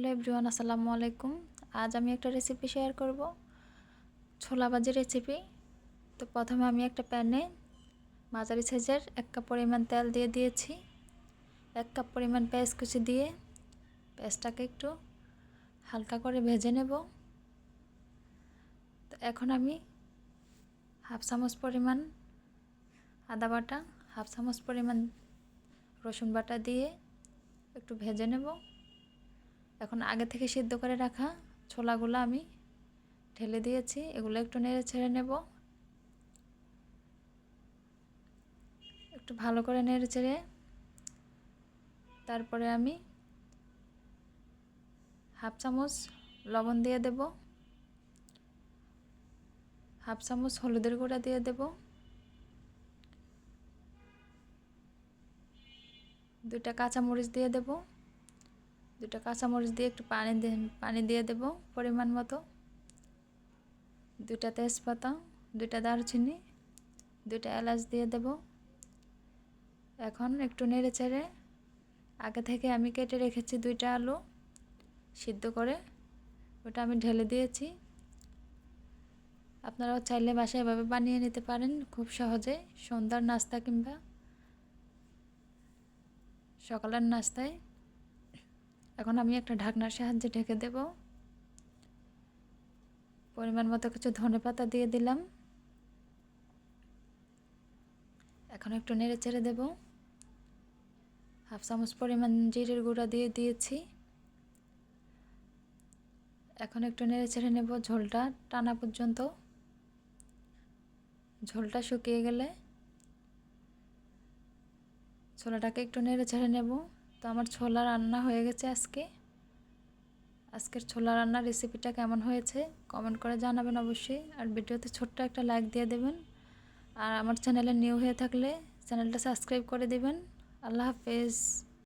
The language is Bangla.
হ্যালো এভরিওয়ান, আসসালামু আলাইকুম। আজ আমি একটা রেসিপি শেয়ার করব, ছোলা ভাজি রেসিপি। তো প্রথমে আমি একটা প্যানে মাঝারি সাইজের 1 কাপ পরিমাণ তেল দিয়ে দিয়েছি। 1 কাপ পরিমাণ পেঁয়াজ কুচি দিয়ে পেঁয়াজটাকে একটু হালকা করে ভেজে নেব। তো এখন আমি হাফ চামচ পরিমাণ আদা বাটা, হাফ চামচ পরিমাণ রসুন বাটা দিয়ে একটু ভেজে নেব। এখন আগে থেকে সিদ্ধ করে রাখা ছোলাগুলো আমি ঢেলে দিয়েছি, এগুলো একটু নেড়ে ছেড়ে নেব। একটু ভালো করে নেড়ে ছেড়ে তারপরে আমি হাফ চামচ লবণ দিয়ে দেব, হাফ চামচ হলুদের গুঁড়া দিয়ে দেব, 2টা কাঁচামরিচ দিয়ে দেব, 2টা কাঁচামরিচ দিয়ে একটু পানি দিয়ে দেব পরিমাণ মতো, 2টা তেজপাতা, 2টা দারুচিনি, 2টা এলাচ দিয়ে দেব। এখন একটু নেড়ে চেড়ে আগে থেকে আমি কেটে রেখেছি 2টা আলু সিদ্ধ করে, ওটা আমি ঢেলে দিয়েছি। আপনারাও চাইলে বাসায় এভাবে বানিয়ে নিতে পারেন খুব সহজে, সন্ধ্যার নাস্তা কিংবা সকালের নাস্তায়। এখন আমি একটা ঢাকনার সাহায্যে ঢেকে দেব। পরিমাণ মতো কিছু ধনেপাতা দিয়ে দিলাম। এখন একটু নেড়ে চেড়ে দেব। হাফ চামচ পরিমাণ জিরের গুঁড়া দিয়ে দিয়েছি। এখন একটু নেড়ে চেড়ে নেব ঝোলটা টানা পর্যন্ত। ঝোলটা শুকিয়ে গেলে ছোলাটাকে একটু নেড়ে ছেড়ে নেব। তো আমার ছোলা রান্না হয়ে গেছে। আজকের ছোলা রান্নার রেসিপিটা কেমন হয়েছে কমেন্ট করে জানাবেন অবশ্যই। আর ভিডিওতে ছোট্ট একটা লাইক দিয়ে দেবেন। আর আমার চ্যানেলে নিউ হয়ে থাকলে চ্যানেলটা সাবস্ক্রাইব করে দেবেন। আল্লাহ হাফেজ।